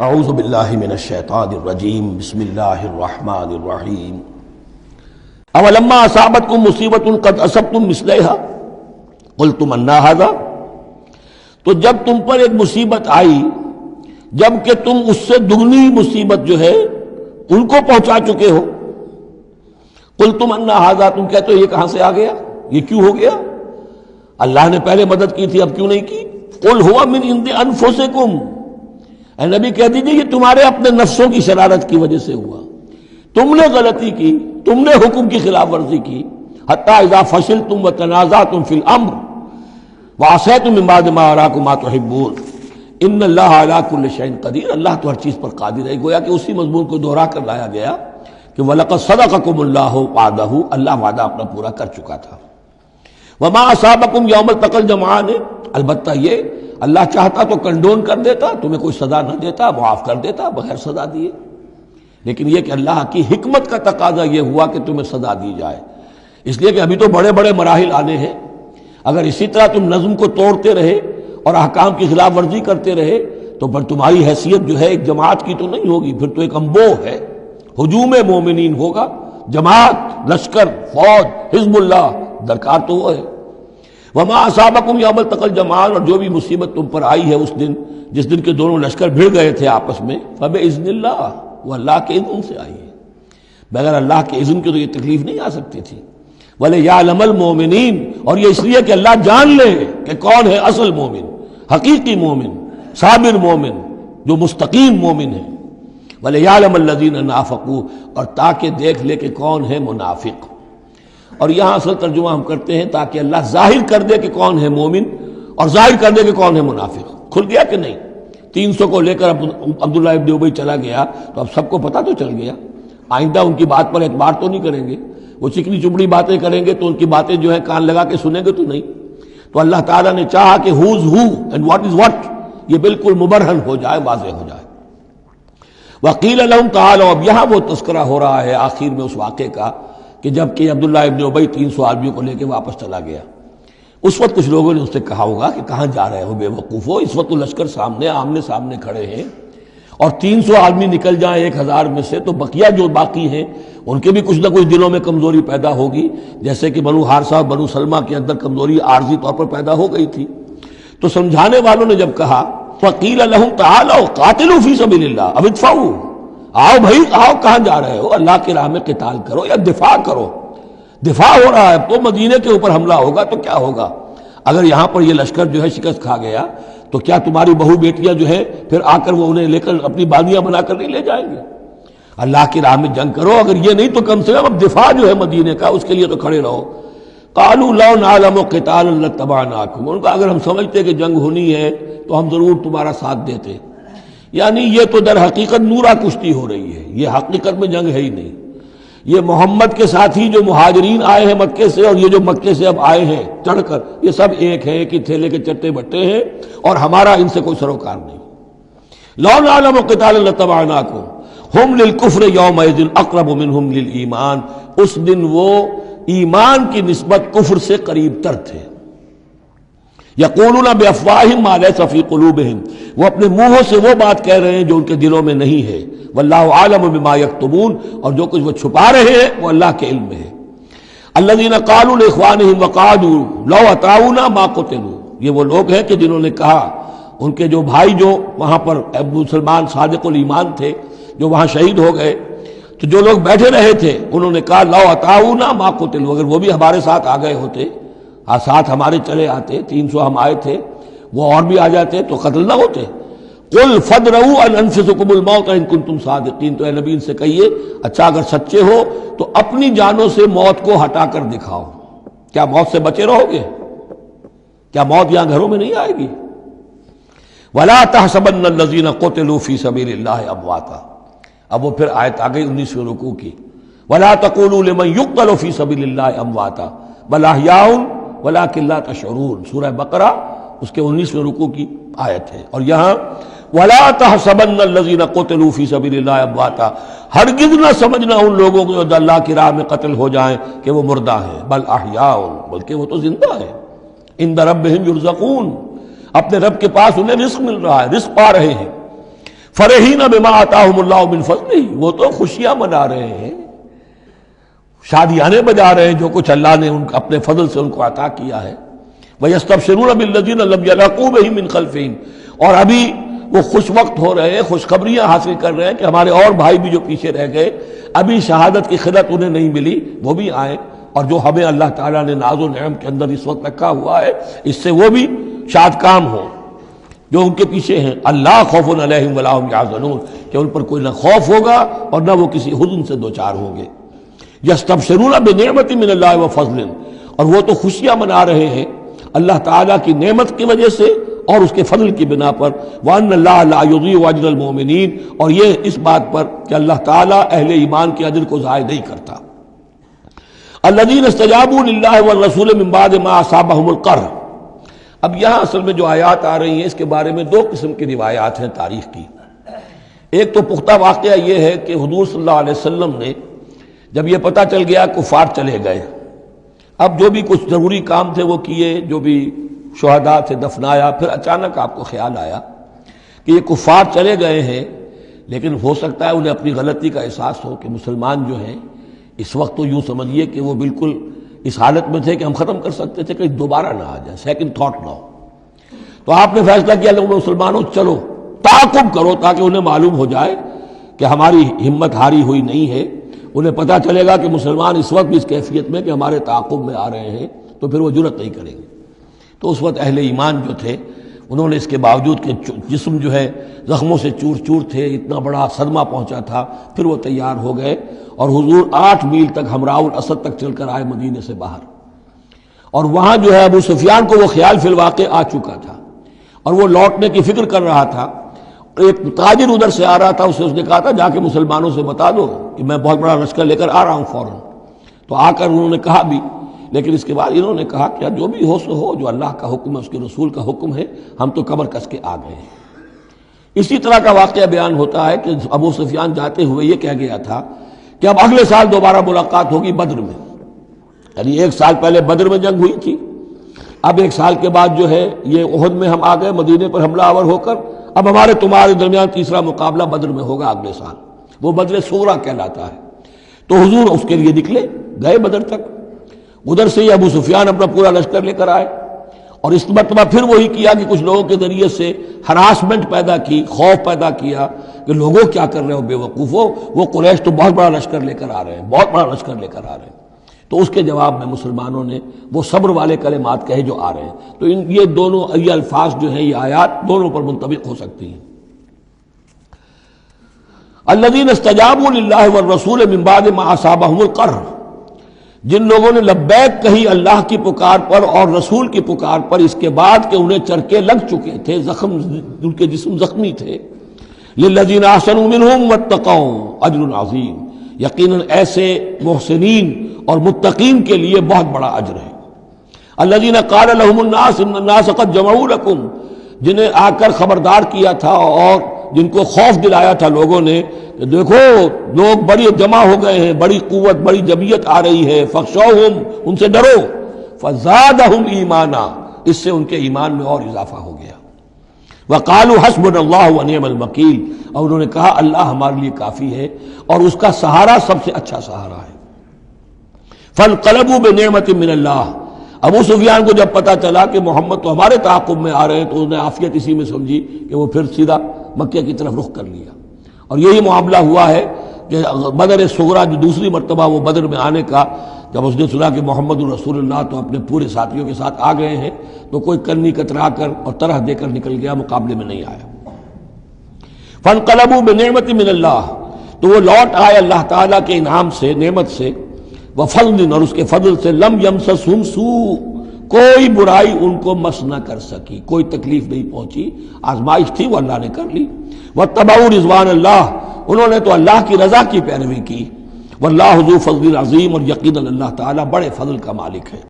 اعوذ باللہ من الشیطان الرجیم بسم اللہ الرحمن الرحیم اولما اصابتکم مصیبۃ قد اصبتم مثلھا قلتم انا ھذا، تو جب تم پر ایک مصیبت آئی جب کہ تم اس سے دگنی مصیبت جو ہے ان کو پہنچا چکے ہو، قلتم انا ھذا، تم کہتے ہو یہ کہاں سے آ گیا، یہ کیوں ہو گیا، اللہ نے پہلے مدد کی تھی اب کیوں نہیں کی۔ قل ھو من عند انفسکم، اے نبی کہہ دیجئے یہ تمہارے اپنے نفسوں کی شرارت کی وجہ سے ہوا، تم نے غلطی کی، تم نے حکم کی خلاف ورزی کی، حتی اذا فشلتم وتنازعتم فی الامر وعصیتم من بعد ما اراکم ما تحبون ان اللہ علی کل شیء قدیر، اللہ تو ہر چیز پر قادر ہے۔ گویا کہ اسی مضمون کو دہرا کر لایا گیا کہ وَلَقَدْ صَدَقَكُمُ اللَّهُ وَعْدَهُ، اللہ وعدہ اپنا پورا کر چکا تھا۔ وَمَا أَصَابَكُمْ يَوْمَ الْتَقَى الْجَمْعَانِ، البتہ یہ اللہ چاہتا تو کنڈون کر دیتا، تمہیں کوئی سزا نہ دیتا، معاف کر دیتا بغیر سزا دیے، لیکن یہ کہ اللہ کی حکمت کا تقاضا یہ ہوا کہ تمہیں سزا دی جائے، اس لیے کہ ابھی تو بڑے بڑے مراحل آنے ہیں۔ اگر اسی طرح تم نظم کو توڑتے رہے اور احکام کی خلاف ورزی کرتے رہے تو پھر تمہاری حیثیت جو ہے ایک جماعت کی تو نہیں ہوگی، پھر تو ایک انبوہ ہے، ہجوم مومنین ہوگا، جماعت، لشکر، فوج، حزب اللہ درکار تو وہ ہے۔ وما اصابکم یوم التقى الجمعان، اور جو بھی مصیبت تم پر آئی ہے اس دن جس دن کے دونوں لشکر بھڑ گئے تھے آپس میں، فباذن اللہ، وہ اللہ کے اذن سے آئی ہے، بغیر اللہ کے اذن کے تو یہ تکلیف نہیں آ سکتی تھی۔ وَلِيَعْلَمَ الْمُؤْمِنِينَ، اور یہ اس لیے کہ اللہ جان لے کہ کون ہے اصل مومن، حقیقی مومن، صابر مومن، جو مستقیم مومن ہے۔ وَلِيَعْلَمَ الَّذِينَ نَافَقُوا، اور تاکہ دیکھ لے کہ کون ہے منافق۔ اور یہاں اصل ترجمہ ہم کرتے ہیں تاکہ اللہ ظاہر کر دے کہ کون ہے مومن اور ظاہر کر دے کہ کون ہے منافق۔ کھل گیا کہ نہیں؟ 300 کو لے کر عبداللہ ابن ابی چلا گیا تو اب سب کو پتہ تو چل گیا، آئندہ ان کی بات پر اعتبار تو نہیں کریں گے، وہ چکنی چپڑی باتیں کریں گے تو ان کی باتیں جو ہے کان لگا کے سنیں گے تو نہیں۔ تو اللہ تعالیٰ نے چاہا کہ who's who and what is what یہ بالکل مبرہن ہو جائے، واضح ہو جائے۔ وقیل لهم تعالوا، اب یہاں وہ تذکرہ ہو رہا ہے آخر میں اس واقعے کا کہ جب کہ عبداللہ ابن ابی 300 آدمیوں کو لے کے واپس چلا گیا، اس وقت کچھ لوگوں نے اس سے کہا ہوگا کہ کہاں جا رہے ہو بے وقوفو، اس وقت تو لشکر سامنے آمنے سامنے کھڑے ہیں اور 300 آدمی نکل جائیں 1000 میں سے تو بقیہ جو باقی ہیں ان کے بھی کچھ نہ کچھ دلوں میں کمزوری پیدا ہوگی، جیسے کہ بنو حارثہ اور بنو سلمہ کے اندر کمزوری عارضی طور پر پیدا ہو گئی تھی۔ تو سمجھانے والوں نے جب کہا فقیل لهم تعالوا قاتلوا فی سبیل اللہ، اب ادفعوا، آؤ بھائی آؤ، کہاں جا رہے ہو، اللہ کی راہ میں قتال کرو یا دفاع کرو۔ دفاع ہو رہا ہے تو مدینے کے اوپر حملہ ہوگا تو کیا ہوگا، اگر یہاں پر یہ لشکر جو ہے شکست کھا گیا تو کیا تمہاری بہو بیٹیاں جو ہے پھر آ کر وہ انہیں لے کر اپنی بادیاں بنا کر نہیں لے جائیں گے؟ اللہ کی راہ میں جنگ کرو، اگر یہ نہیں تو کم سے کم اب دفاع جو ہے مدینے کا اس کے لیے تو کھڑے رہو۔ قالوا لو نعلم قتالا لاتبعناکم، ان کا اگر ہم سمجھتے کہ جنگ ہونی ہے تو ہم ضرور تمہارا ساتھ دیتے، یعنی یہ تو در حقیقت نورا کشتی ہو رہی ہے، یہ حقیقت میں جنگ ہے ہی نہیں۔ یہ محمد کے ساتھی جو مہاجرین آئے ہیں مکے سے اور یہ جو مکے سے اب آئے ہیں چڑھ کر، یہ سب ایک ہیں کہ تھیلے کے چٹے بٹے ہیں اور ہمارا ان سے کوئی سروکار نہیں۔ لو نعلم قتالا لاتبعناکم ہم للکفر یومئذ اقرب منہم للایمان، اس دن وہ ایمان کی نسبت کفر سے قریب تر تھے۔ یقولون بافواہہم ما لیس فی قلوبہم، وہ اپنے منہوں سے وہ بات کہہ رہے ہیں جو ان کے دلوں میں نہیں ہے۔ واللہ عالم بما یکتمون، اور جو کچھ وہ چھپا رہے ہیں وہ اللہ کے علم میں ہے۔ الذین قالوا لاخوانہم وقعدوا لو اطاعونا ما قتلوا، یہ وہ لوگ ہیں کہ جنہوں نے کہا، ان کے جو بھائی جو وہاں پر ابو سلمان صادق الایمان تھے جو وہاں شہید ہو گئے، تو جو لوگ بیٹھے رہے تھے انہوں نے کہا لو اطاعونا ما قتلوا، اگر وہ بھی ہمارے ساتھ آ گئے ہوتے، ساتھ ہمارے چلے آتے، 300 ہم آئے تھے، وہ اور بھی آ جاتے تو قتل نہ ہوتے۔ قل فادرؤوا عن انفسکم الموت ان کنتم صادقین، تو اے نبی ان سے کہیے اچھا اگر سچے ہو تو اپنی جانوں سے موت کو ہٹا کر دکھاؤ، کیا موت سے بچے رہو گے؟ کیا موت یہاں گھروں میں نہیں آئے گی؟ ولا تحسبن الذین قتلوا فی سبیل اللہ امواتا، اب وہ پھر آیت آ گئی 19ویں رکوع کی، ولا تقولوا لمن يقتل فی سبیل اللہ امواتا بل احیاء ولکن لا تشعرون، سورہ بقرہ اس کے 19ویں رکوع کی آیت ہے۔ اور یہاں وَلَا تَحْسَبَنَّ الَّذِينَ قُتِلُوا فِي سَبِيلِ اللَّهِ أَمْوَاتًا، ہرگز نہ سمجھنا ان لوگوں کو جو اللہ کی راہ میں قتل ہو جائیں کہ وہ مردہ ہیں، بل احیاء، بلکہ وہ تو زندہ ہیں، عند ربهم يرزقون، اپنے رب کے پاس انہیں رزق مل رہا ہے، رزق پا رہے ہیں۔ فرحین بما آتاہم اللہ من فضلہ، وہ تو خوشیاں منا رہے ہیں، شادیانے بجا رہے ہیں جو کچھ اللہ نے اپنے فضل سے ان کو عطا کیا ہے۔ وَيَسْتَبْشِرُونَ بِالَّذِينَ لَمْ يَلْحَقُوا بِهِم مِّن خَلْفِهِمْ، اور ابھی وہ خوش وقت ہو رہے ہیں، خوشخبریاں حاصل کر رہے ہیں کہ ہمارے اور بھائی بھی جو پیچھے رہ گئے، ابھی شہادت کی خلت انہیں نہیں ملی، وہ بھی آئیں، اور جو ہمیں اللہ تعالیٰ نے ناز و نعم کے اندر اس وقت رکھا ہوا ہے اس سے وہ بھی شاد کام ہوں جو ان کے پیچھے ہیں۔ اللہ خوف علیہم ولا هم یحزنون، کہ ان پر کوئی نہ خوف ہوگا اور نہ وہ کسی حزن سے دوچار ہوں گے۔ یستبشرون بنعمت من اللہ وفضل، اور وہ تو خوشیاں منا رہے ہیں اللہ تعالیٰ کی نعمت کی وجہ سے اور اس کے فضل کی بنا پر، وَأَنَّ اللَّهَ لَا يُضِيعُ أَجْرَ الْمُؤْمِنِينَ، اور یہ اس بات پر کہ اللہ تعالیٰ اہل ایمان کے اجر کو ضائع نہیں کرتا۔ الَّذِينَ اسْتَجَابُوا لِلَّهِ وَالرَّسُولِ مِن بَعْدِ مَا أَصَابَهُمُ الْقَرْحُ۔ اب یہاں اصل میں جو آیات آ رہی ہیں اس کے بارے میں دو قسم کی روایات ہیں تاریخ کی۔ ایک تو پختہ واقعہ یہ ہے کہ حضور صلی اللہ علیہ وسلم نے جب یہ پتہ چل گیا کفار چلے گئے، اب جو بھی کچھ ضروری کام تھے وہ کیے، جو بھی شہداء تھے دفنایا، پھر اچانک آپ کو خیال آیا کہ یہ کفار چلے گئے ہیں، لیکن ہو سکتا ہے انہیں اپنی غلطی کا احساس ہو کہ مسلمان جو ہیں اس وقت تو یوں سمجھیے کہ وہ بالکل اس حالت میں تھے کہ ہم ختم کر سکتے تھے کہ دوبارہ نہ آ جائے، سیکنڈ تھاٹ نہ ہو۔ تو آپ نے فیصلہ کیا لوگوں مسلمانوں چلو تعاقب کرو تاکہ انہیں معلوم ہو جائے کہ ہماری ہمت ہاری ہوئی نہیں ہے، انہیں پتہ چلے گا کہ مسلمان اس وقت بھی اس کیفیت میں کہ ہمارے تعاقب میں آ رہے ہیں، تو پھر وہ جرأت نہیں کریں گے۔ تو اس وقت اہل ایمان جو تھے انہوں نے اس کے باوجود کہ جسم جو ہے زخموں سے چور چور تھے، اتنا بڑا صدمہ پہنچا تھا، پھر وہ تیار ہو گئے اور حضور 8 میل تک ہمراہ الاسد تک چل کر آئے مدینے سے باہر، اور وہاں جو ہے ابو سفیان کو وہ خیال فی الواقع آ چکا تھا اور وہ لوٹنے کی فکر کر رہا تھا۔ ایک تاجر ادھر سے آ رہا تھا، اس نے کہا تھا جا کے مسلمانوں سے بتا دو کہ میں بہت بڑا لشکر لے کر آ رہا ہوں فوراً۔ تو آ کر انہوں نے کہا بھی، لیکن اس کے بعد انہوں نے کہا کہ جو بھی ہو سو ہو، جو اللہ کا حکم ہے اس کے رسول کا حکم ہے، ہم تو کمر کس کے آ گئے ہیں۔ اسی طرح کا واقعہ بیان ہوتا ہے کہ ابو سفیان جاتے ہوئے یہ کہہ گیا تھا کہ اب اگلے سال دوبارہ ملاقات ہوگی بدر میں، یعنی 1 سال پہلے بدر میں جنگ ہوئی تھی، اب 1 سال کے بعد جو ہے یہ احد میں ہم آ گئے مدینے پر حملہ آور ہو کر، اب ہمارے تمہارے درمیان تیسرا مقابلہ بدر میں ہوگا اگلے سال، وہ بدر صغریٰ کہلاتا ہے۔ تو حضور اس کے لیے نکلے، گئے بدر تک، ادھر سے ہی ابو سفیان اپنا پورا لشکر لے کر آئے، اور اس مرتبہ پھر وہی کیا کہ کچھ لوگوں کے ذریعے سے ہراسمنٹ پیدا کی، خوف پیدا کیا کہ لوگوں کیا کر رہے ہو بے وقوفو، وہ قریش تو بہت بڑا لشکر لے کر آ رہے ہیں، بہت بڑا لشکر لے کر آ رہے ہیں۔ تو اس کے جواب میں مسلمانوں نے وہ صبر والے کلمات کہے جو آ رہے ہیں۔ تو یہ دونوں یہ الفاظ جو ہیں، یہ آیات دونوں پر منطبق ہو سکتی ہیں۔ الذین استجابوا للہ والرسول من بعد ما اصابهم القرح، جن لوگوں نے لبیک کہی اللہ کی پکار پر اور رسول کی پکار پر اس کے بعد کہ انہیں چرکے لگ چکے تھے، زخم ان کے جسم زخمی تھے۔ للذین احسنوا منہم واتقوا اجر عظیم، یقیناً ایسے محسنین اور متقین کے لیے بہت بڑا اجر ہے۔ الذین قال لهم الناس ان الناس قد جمعوا لكم، جنہیں آ کر خبردار کیا تھا اور جن کو خوف دلایا تھا لوگوں نے کہ دیکھو لوگ بڑی جمع ہو گئے ہیں، بڑی قوت بڑی جمعیت آ رہی ہے، فخشوہم، ان سے ڈرو، فزادہم ایمانا، اس سے ان کے ایمان میں اور اضافہ ہو گیا۔ وقالوا حسبنا اللہ ونعم الوکیل، اور انہوں نے کہا اللہ ہمارے لیے کافی ہے اور اس کا سہارا سب سے اچھا سہارا ہے۔ فانقلبوا بنعمت من اللہ، ابو سفیان کو جب پتا چلا کہ محمد تو ہمارے تعاقب میں آ رہے ہیں تو انہوں نے عافیت اسی میں سمجھی کہ وہ پھر سیدھا مکہ کی طرف رخ کر لیا، اور یہی معاملہ ہوا ہے کہ بدر صغریٰ جو دوسری مرتبہ وہ بدر میں آنے کا، جب اس نے سنا کہ محمد رسول اللہ تو اپنے پورے ساتھیوں کے ساتھ آ گئے ہیں، تو کوئی کنی کترا کر اور طرح دے کر نکل گیا، مقابلے میں نہیں آیا۔ فانقلبوا بنعمت من اللہ، تو وہ لوٹ آئے اللہ تعالیٰ کے انعام سے، نعمت سے، وفضل، اور اس کے فضل سے، لم یمسسہم سوء، کوئی برائی ان کو مس نہ کر سکی، کوئی تکلیف نہیں پہنچی، آزمائش تھی وہ اللہ نے کر لی۔ واتبعوا رضوان اللہ، انہوں نے تو اللہ کی رضا کی پیروی کی۔ واللہ ذو فضل عظیم، اور یقیناً اللہ تعالیٰ بڑے فضل کا مالک ہے۔